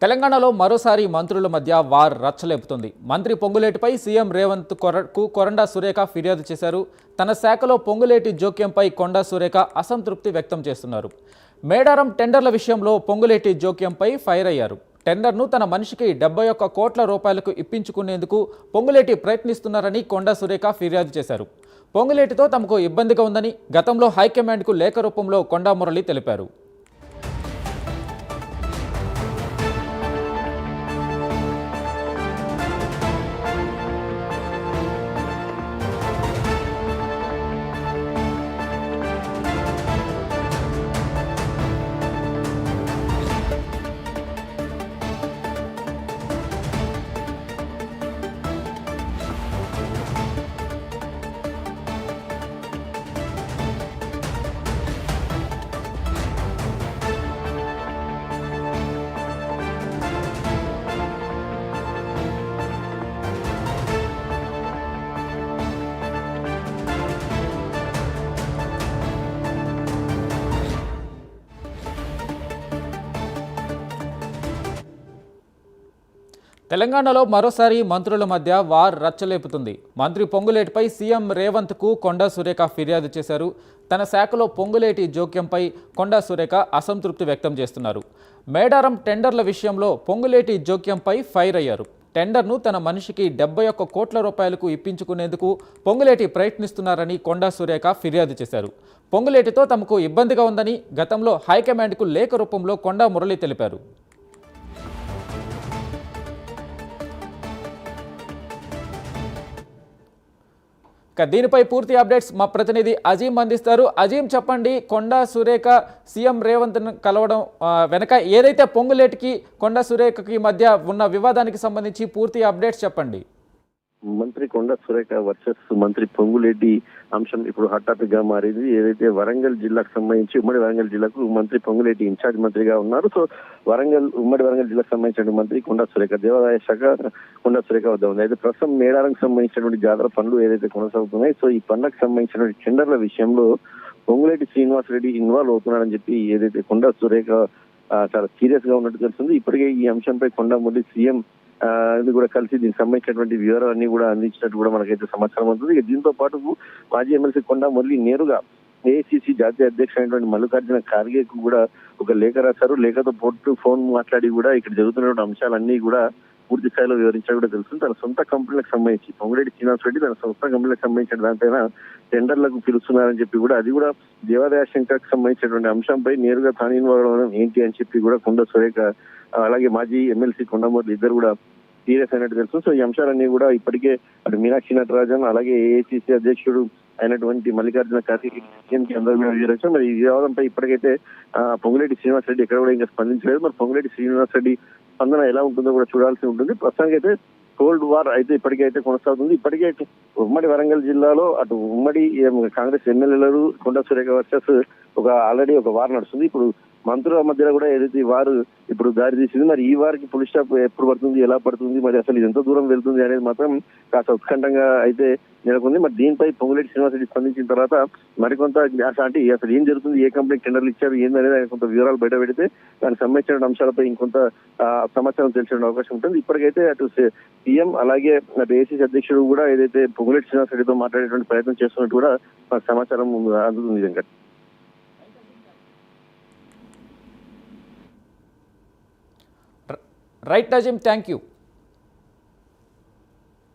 తెలంగాణలో మరోసారి మంత్రుల మధ్య వార్ రచ్చలేపుతుంది. మంత్రి పొంగులేటిపై సీఎం రేవంత్ కొండా సురేఖ ఫిర్యాదు చేశారు. తన శాఖలో పొంగులేటి జోక్యంపై కొండా సురేఖ అసంతృప్తి వ్యక్తం చేస్తున్నారు. మేడారం టెండర్ల విషయంలో పొంగులేటి జోక్యంపై ఫైర్ అయ్యారు. టెండర్ను తన మనిషికి 71 కోట్ల రూపాయలకు ఇప్పించుకునేందుకు పొంగులేటి ప్రయత్నిస్తున్నారని కొండా సురేఖ ఫిర్యాదు చేశారు. పొంగులేటితో తమకు ఇబ్బందిగా ఉందని గతంలో హైకమాండ్కు లేఖ రూపంలో కొండా మురళి తెలిపారు. తెలంగాణలో మరోసారి మంత్రుల మధ్య వార్ రచ్చలేపుతుంది. మంత్రి పొంగులేటిపై సీఎం రేవంత్కు కొండా సురేఖ ఫిర్యాదు చేశారు. తన శాఖలో పొంగులేటి జోక్యంపై కొండా సురేఖ అసంతృప్తి వ్యక్తం చేస్తున్నారు. మేడారం టెండర్ల విషయంలో పొంగులేటి జోక్యంపై ఫైర్ అయ్యారు. టెండర్ను తన మనిషికి 71 కోట్ల రూపాయలకు ఇప్పించుకునేందుకు పొంగులేటి ప్రయత్నిస్తున్నారని కొండా సురేఖ ఫిర్యాదు చేశారు. పొంగులేటితో తమకు ఇబ్బందిగా ఉందని గతంలో హైకమాండ్కు లేఖ రూపంలో కొండా మురళి తెలిపారు. దీనిపై పూర్తి అప్డేట్స్ మా ప్రతినిధి అజీం అందిస్తారు. అజీం, చెప్పండి, కొండా సురేఖ సీఎం రేవంత్ను కలవడం వెనక ఏదైతే పొంగులేటికి కొండా సురేఖకి మధ్య ఉన్న వివాదానికి సంబంధించి పూర్తి అప్డేట్స్ చెప్పండి. మంత్రి కొండా సురేఖ వర్సెస్ మంత్రి పొంగులేటి అంశం ఇప్పుడు హాట్ టాపిక్ గా మారింది. ఏదైతే వరంగల్ జిల్లాకు సంబంధించి ఉమ్మడి వరంగల్ జిల్లాకు మంత్రి పొంగులేటి ఇన్ఛార్జ్ మంత్రిగా ఉన్నారు. సో ఉమ్మడి వరంగల్ జిల్లాకు సంబంధించిన మంత్రి కొండా సురేఖ దేవాదాయ శాఖ కొండా సురేఖ వద్ద ఉంది. అయితే ప్రస్తుతం మేడారంకు సంబంధించినటువంటి జాతర పనులు ఏదైతే కొనసాగుతున్నాయి, సో ఈ పనులకు సంబంధించినటువంటి టెండర్ల విషయంలో పొంగులేటి శ్రీనివాస్ రెడ్డి ఇన్వాల్వ్ అవుతున్నారని చెప్పి ఏదైతే కొండా సురేఖ చాలా సీరియస్ గా ఉన్నట్టు తెలుస్తుంది. ఇప్పటికే ఈ అంశంపై కొండా మురళి సీఎం కూడా కలిసి దీనికి సంబంధించినటువంటి వివరాలన్నీ కూడా అందించినట్టు కూడా మనకైతే సమాచారం అవుతుంది. ఇక దీంతో పాటు మాజీ ఎమ్మెల్సీ కొండా మురళి నేరుగా ఏఐసిసి జాతీయ అధ్యక్షుడైనటువంటి మల్లికార్జున ఖార్గేకు కూడా ఒక లేఖ రాశారు. లేఖతో పాటు ఫోన్ మాట్లాడి కూడా ఇక్కడ జరుగుతున్నటువంటి అంశాలన్నీ కూడా పూర్తి స్థాయిలో వివరించారు కూడా తెలుస్తుంది. తన సొంత కంపెనీలకు సంబంధించి పొంగులేటి శ్రీనివాస్ రెడ్డి తన సొంత కంపెనీలకు సంబంధించిన దానిపైన టెండర్లకు పిలుస్తున్నారని చెప్పి కూడా అది కూడా దేవాదాయ శాఖకు సంబంధించినటువంటి అంశంపై నేరుగా తాను ఇన్వాల్వ్ అవ్వడం ఏంటి అని చెప్పి కూడా కొండా సురేఖ అలాగే మాజీ ఎమ్మెల్సీ కొండా మురళి ఇద్దరు కూడా సీరియస్ అయినట్టు తెలుసు. సో ఈ అంశాలన్నీ కూడా ఇప్పటికే అటు మీనాక్షి నటరాజన్ అలాగే ఏఐసిసి అధ్యక్షుడు అయినటువంటి మల్లికార్జున ఖార్గే అందరూ కూడా వివరించారు. మరి ఈ వివాదంపై ఇప్పటికైతే పొంగులేటి శ్రీనివాస్ రెడ్డి ఎక్కడ కూడా ఇంకా స్పందించలేదు. మరి పొంగులేటి శ్రీనివాస్ రెడ్డి స్పందన ఎలా ఉంటుందో కూడా చూడాల్సి ఉంటుంది. ప్రస్తుతానికి అయితే కోల్డ్ వార్ అయితే ఇప్పటికైతే కొనసాగుతుంది. ఇప్పటికే ఉమ్మడి వరంగల్ జిల్లాలో అటు ఉమ్మడి కాంగ్రెస్ ఎమ్మెల్యేలు కొండా సురేఖ వర్సెస్ ఆల్రెడీ ఒక వార్ నడుస్తుంది. ఇప్పుడు మంత్రుల మధ్యలో కూడా ఏదైతే వారు ఇప్పుడు దారి తీసింది. మరి ఈ వారికి పులి స్టాప్ ఎప్పుడు పడుతుంది, ఎలా పడుతుంది, మరి అసలు ఇది ఎంత దూరం వెళ్తుంది అనేది మాత్రం కాస్త ఉత్కంఠంగా అయితే నెలకొంది. మరి దీనిపై పొంగులేటి శ్రీనివాస్ రెడ్డి స్పందించిన తర్వాత మరికొంత అంటే అసలు ఏం జరుగుతుంది, ఏ కంపెనీ టెండర్లు ఇచ్చారు ఏందనేది ఆయన కొంత వివరాలు బయట పెడితే దానికి సంబంధించిన అంశాలపై ఇంకొంత సమాచారం తెలిసే అవకాశం ఉంటుంది. ఇప్పటికైతే అటు సీఎం అలాగే అటు ఏసీసీ అధ్యక్షుడు కూడా ఏదైతే పొంగులేటి శ్రీనివాస్ రెడ్డితో మాట్లాడేటువంటి ప్రయత్నం చేస్తున్నట్టు కూడా మనకు సమాచారం అందుతుంది. నిజంగా రైట్ అజీం, థ్యాంక్ యూ.